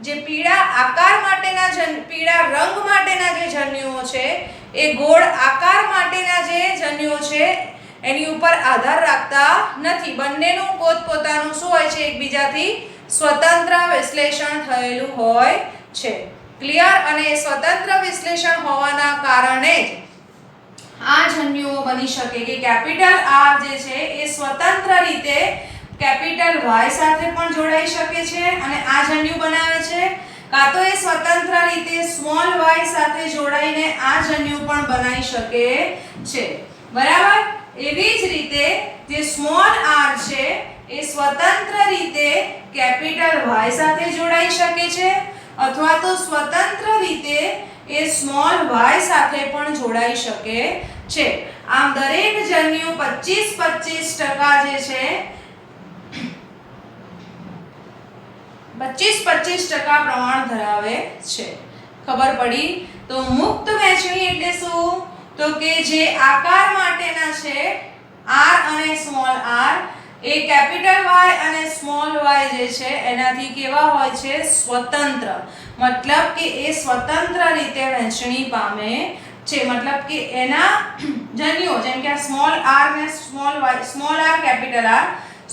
જે પીળા આકાર માટેના પીળા રંગ માટેના જે જન્યુઓ છે એ ગોળ આકાર માટેના જે જન્યુઓ છે એની ઉપર આધાર રાખતા નથી. બંનેનું પોતપોતાનું શું હોય છે? એકબીજાથી સ્વતંત્ર વિશ્લેષણ થયેલું હોય છે. ક્લિયર? અને સ્વતંત્ર વિશ્લેષણ હોવાના કારણે જ આ જન્યુઓ બની શકે કે કેપિટલ આર જે છે એ સ્વતંત્ર રીતે કેપિટલ વાય સાથે પણ જોડાઈ શકે છે અને આ જન્યુ બનાવે છે, કાં તો એ સ્વતંત્ર રીતે સ્મોલ વાય સાથે જોડાઈને આ જન્યુ પણ બનાવી શકે છે. બરાબર? એવી જ રીતે જે સ્મોલ આર છે એ સ્વતંત્ર રીતે કેપિટલ વાય સાથે જોડાઈ શકે છે અથવા તો સ્વતંત્ર રીતે એ સ્મોલ વાય સાથે પણ જોડાઈ શકે છે. આમ દરેક જન્યુ 25-25% જે છે 25-25% પ્રમાણ ધરાવે છે. ખબર પડી? તો મુક્ત વહેંચણી એટલે શું? તો કે જે આકાર માટેના છે આર અને સ્મોલ આર એ કેપિટલ વાય અને સ્મોલ વાય જે છે એનાથી કેવા હોય છે? સ્વતંત્ર. મતલબ કે એ સ્વતંત્ર રીતે વહેંચણી પામે છે, મતલબ કે એના જન્યુઓ જેમ કે સ્મોલ r ને small r capital R,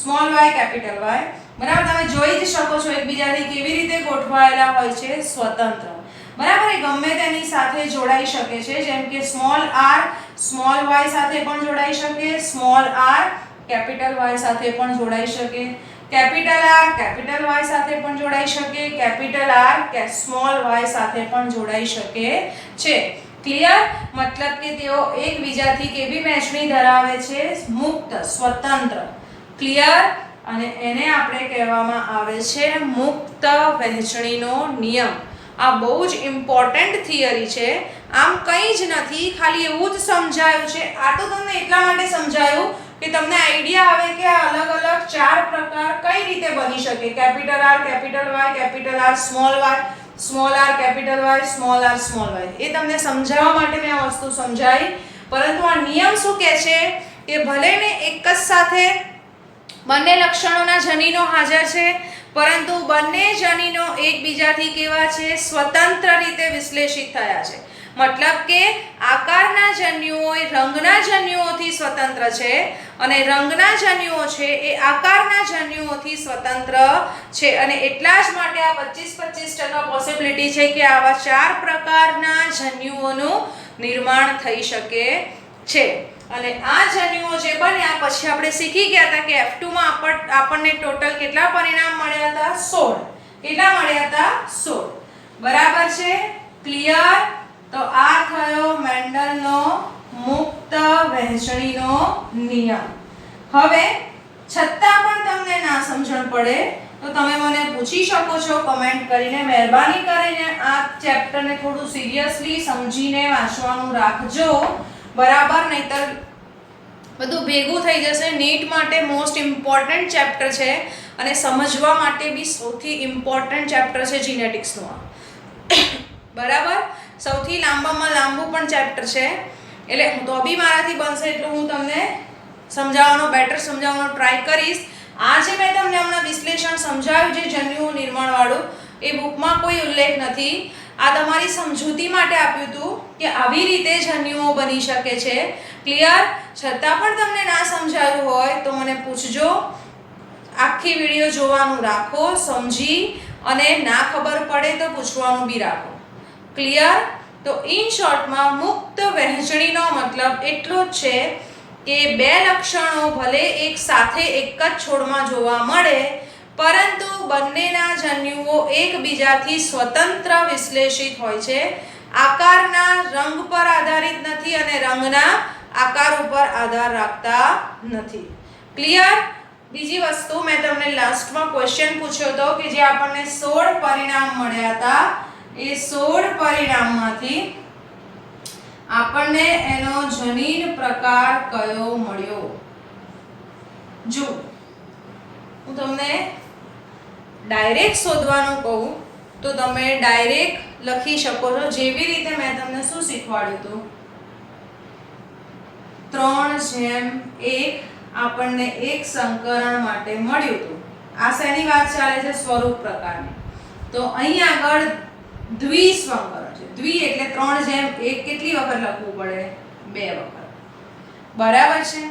small y capital Y, બરાબર, તમે જોઈ જ શકો છો એકબીજાથી કેવી રીતે ગોઠવાયેલા હોય છે, સ્વતંત્ર, બરાબર. એ ગમે તેની સાથે જોડાઈ શકે છે, જેમ કે સ્મોલ r સ્મોલ y સાથે પણ જોડાઈ શકે, સ્મોલ r કેપિટલ Y સાથે પણ જોડાઈ શકે, કેપિટલ R કેપિટલ Y સાથે પણ જોડાઈ શકે, કેપિટલ R સ્મોલ y સાથે પણ જોડાઈ શકે છે. ક્લિયર? મતલબ કે તેઓ એકબીજાથી કેવી વહેંચણી ધરાવે છે, મુક્ત, સ્વતંત્ર. ક્લિયર? અને એને આપણે કહેવામાં આવે છે મુક્ત વહેંચણીનો નિયમ. આ બહુ જ ઇમ્પોર્ટન્ટ થિયરી છે. આમ કંઈ જ નથી, ખાલી એવું જ સમજાયું છે. આ તો તમને એટલા માટે સમજાયું કે તમને આઈડિયા આવે કે આ અલગ અલગ 4 પ્રકાર કઈ રીતે બની શકે, capital R capital Y capital R small y, small r capital Y small r small y. એ તમને સમજાવવા માટે મેં આ વસ્તુ સમજાવી. પરંતુ આ નિયમ શું કહે છે કે ભલે ને એક જ સાથે બંને લક્ષણોના જનીનો હાજર છે, પરંતુ બંને જનીનો એકબીજાથી કેવા છે, સ્વતંત્ર રીતે વિશ્લેષિત થયા છે. મતલબ કે આકારના જન્યુઓ એ રંગના જન્યુઓથી સ્વતંત્ર છે અને રંગના જન્યુઓ છે એ આકારના જન્યુઓથી સ્વતંત્ર છે, અને એટલા જ માટે આ 25-25% પોસિબિલિટી છે કે આવા 4 પ્રકારના જન્યુઓનું નિર્માણ થઈ શકે છે. અને આ જન્યુઓ જે બન્યા પછી આપણે શીખી ગયા હતા કે F2 માં આપણને ટોટલ કેટલા પરિણામ મળ્યા હતા, 16. કેટલા મળ્યા હતા, 16. બરાબર છે? ક્લિયર? તો આ થયો મેન્ડલનો મુક્ત વહેંચણીનો નિયમ. હવે છતાં પણ તમને ના સમજણ પડે તો તમે મને પૂછી શકો છો કમેન્ટ કરીને. મહેરબાની કરીને આ ચેપ્ટરને થોડું સિરિયસલી સમજીને વાંચવાનું રાખજો, બરાબર, નહીતર બધું ભેગું થઈ જશે. નીટ માટે મોસ્ટ ઇમ્પોર્ટન્ટ ચેપ્ટર છે અને સમજવા માટે બી સૌથી ઇમ્પોર્ટન્ટ ચેપ્ટર છે જીનેટિક્સનું. બરાબર, સૌથી લાંબામાં લાંબુ પણ ચેપ્ટર છે. એટલે તો બી મારાથી બનશે એટલું હું તમને સમજાવવાનો બેટર સમજાવવાનો ટ્રાય કરીશ. આ જે મેં તમને હમણાં વિશ્લેષણ સમજાવ્યું જે જન્યુઓ નિર્માણવાળું, એ બુકમાં કોઈ ઉલ્લેખ નથી. આ તમારી સમજૂતી માટે આપ્યું હતું કે આવી રીતે જન્યુઓ બની શકે છે. ક્લિયર? છતાં પણ તમને ના સમજાયું હોય તો મને પૂછજો. આખી વિડીયો જોવાનું રાખો, સમજી, અને ના ખબર પડે તો પૂછવાનું બી રાખો. ક્લિયર? તો ઇન શોર્ટમાં મુક્ત વહેંચણીનો મતલબ એટલો જ છે કે બે લક્ષણો ભલે એક સાથે એક જ છોડમાં જોવા મળે, પરંતુ બંનેના જન્યુઓ એકબીજાથી સ્વતંત્ર વિશ્લેષિત હોય છે. આકારના રંગ પર આધારિત નથી અને રંગના આકાર ઉપર આધાર રાખતા નથી. ક્લિયર? બીજી વસ્તુ મેં તમને લાસ્ટમાં ક્વેશ્ચન પૂછ્યો હતો કે જે આપણને 16 પરિણામ મળ્યા હતા, એ 16 પરિણામમાંથી આપણને એનો જનીન પ્રકાર કયો મળ્યો. જો હું તમને ડાયરેક્ટ શોધવાનું કહું તો તમે ડાયરેક્ટ લખી શકો છો. જેવી રીતે મેં તમને શું શીખવાડ્યું હતું, 3:1 આપણને એક સંકરણ માટે મળ્યું હતું. આ શેની વાત ચાલે છે, સ્વરૂપ પ્રકારની. તો અહીં આગળ દ્વિસંકરણ છે. દ્વિ એટલે 3:1 કેટલી વખત લખવું પડે, 2 વખત. બરાબર છે?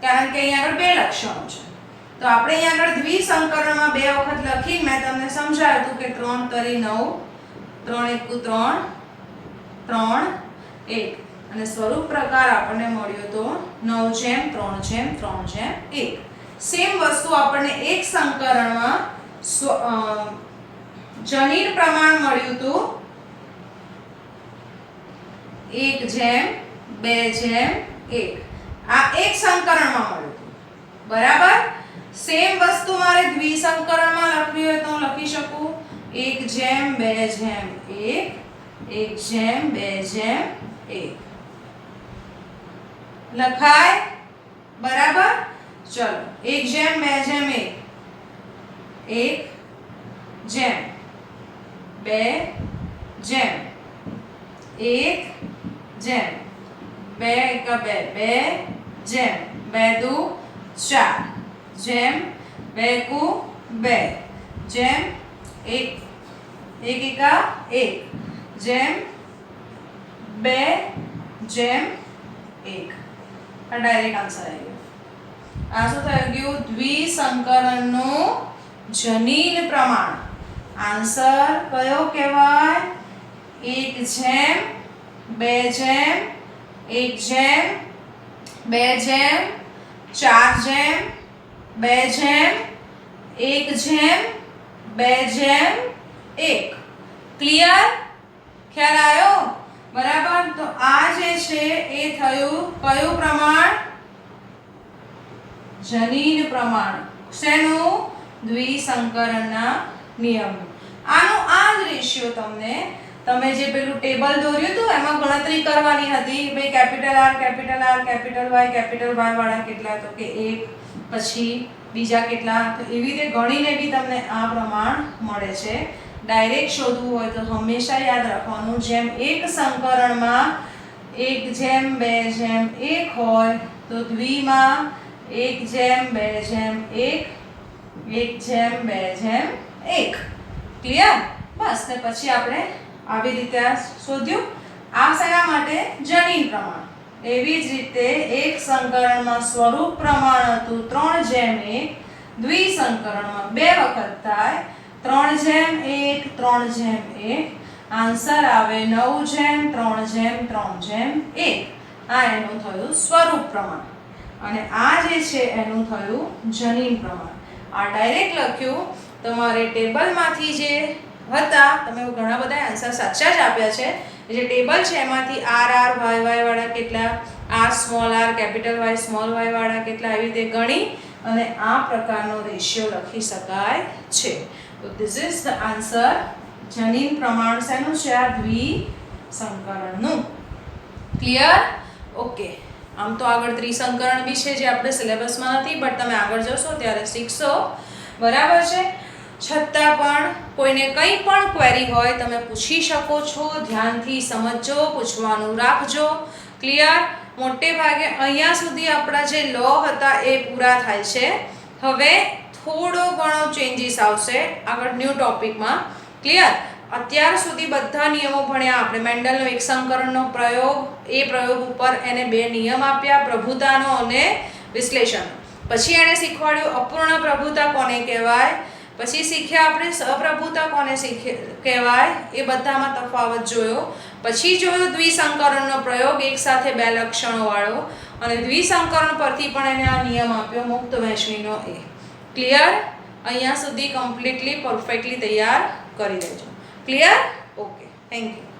કારણ કે અહીં આગળ 2 લક્ષણો છે. તો આપણે અહીં આગળ દ્વિસંકરણમાં 2 વખત લખી મેં તમને સમજાવ્યું હતું કે 3 તરી 9, 3 એકુ 3, 3 1, અને સ્વરૂપ પ્રકાર આપણને મળ્યો તો 9:3:3:1. સેમ વસ્તુ આપણને એક સંકરણમાં જનીન પ્રમાણ મળ્યું હતું 1:2:1. આ એક સંકરણમાં મળ્યું હતું. બરાબર? સેમ વસ્તુ મારે દ્વિસંકરણમાં લખવી હોય તો હું લખી શકું 1:2:1, 1:2:1. લખાય? બરાબર? ચલો 1:2:1, 1:2:1, 2:2:4, 2:2:1. એક એકા એક, જેમ 2 જેમ 1. આ ડાયરેક્ટ આન્સર આવી ગયો. આ શું થઈ ગયું? દ્વિસંકરણનું જનીન પ્રમાણ. આન્સર કયો કહેવાય? 1 જેમ 2 જેમ 1 જેમ 2 જેમ 4 જેમ 2 જેમ 1 જેમ 2 જેમ 1. ક્લિયર? ખ્યાલ આવ્યો? બરાબર. તો આ જે છે એ થયું કયું પ્રમાણ? જનીન પ્રમાણ. શેનું? દ્વિસંકરણના નિયમનું. આનું આ જ રેશિયો તમને તમે જે પેલું ટેબલ દોર્યું હતું એમાં ગણતરી કરવાની હતી. ભાઈ capital R capital R capital Y capital Y વાળા કેટલા? તો કે 1, પછી બીજા કેટલા? તો એવી રીતે ગણીને બી તમને આ પ્રમાણ મળે છે. ડાયરેક્ટ શોધવું હોય તો હંમેશા યાદ રાખવાનું, જેમ એક સંકરણમાં 1 જેમ 2 જેમ 1 હોય તો દ્વિમાં 1 જેમ 2 જેમ 1 1 જેમ 2 જેમ 1. ક્લિયર? બસ. ને પછી આપણે આવી રીતે આ શોધ્યું. આ શેના માટે? જનીન પ્રમાણ. એવી જ રીતે એક સંકરણમાં સ્વરૂપ પ્રમાણ હતું 3 જેમ 1, દ્વિસંકરણમાં 2 વખત થાય 3 જેમ 1 3 જેમ 1. આન્સર આવે 9 જેમ 3 જેમ 3 જેમ 1. આ એનું થયું સ્વરૂપ પ્રમાણ. અને આ જે છે એનું થયું જનીન પ્રમાણ. આ ડાયરેક્ટ લખ્યું. તમારે ટેબલમાંથી જે હતા, તમે ઘણા બધા આન્સર સાચા જ આપ્યા છે. જે ટેબલ છે એમાંથી R R Y Y વાળા કેટલા, R small r capital Y small y વાળા કેટલા, આવી રીતે ગણી અને આ પ્રકારનો રેશિયો લખી શકાય છે. તો ધીસ ઇઝ ધ આન્સર. જનીન પ્રમાણ શેનું છે? આ દ્વિસંકરણનું. ક્લિયર? ઓકે. આમ તો આગળ ત્રિસંકરણ બી છે જે આપણે સિલેબસમાં નથી, બટ તમે આગળ જશો ત્યારે શીખશો. બરાબર છે? છતાં પણ કોઈને કંઈ પણ ક્વેરી હોય તમે પૂછી શકો છો. ધ્યાનથી સમજજો, પૂછવાનું રાખજો. ક્લિયર? મોટે ભાગે અહીંયા સુધી આપણા જે લો હતા એ પૂરા થાય છે. હવે થોડો ઘણો ચેન્જીસ આવશે આગળ ન્યૂ ટોપિકમાં. ક્લિયર? અત્યાર સુધી બધા નિયમો ભણ્યા આપણે. મેન્ડલનો એક સંકરણનો પ્રયોગ, એ પ્રયોગ ઉપર એને 2 નિયમ આપ્યા, પ્રભુતાનો અને વિશ્લેષણનો. પછી એણે શીખવાડ્યું અપૂર્ણ પ્રભુતા કોને કહેવાય. પછી શીખ્યા આપણે સહપ્રભુતા કોને કહેવાય, એ બધામાં તફાવત જોયો. પછી જોયો દ્વિસંકરણનો પ્રયોગ, એક સાથે 2 લક્ષણો વાળો, અને દ્વિસંકરણ પરથી પણ એને આ નિયમ આપ્યો મુક્ત વહેંચણીનો એ. ક્લિયર? અહીંયા સુધી કમ્પ્લીટલી પરફેક્ટલી તૈયાર કરી લેજો. ક્લિયર? ઓકે. Thank you.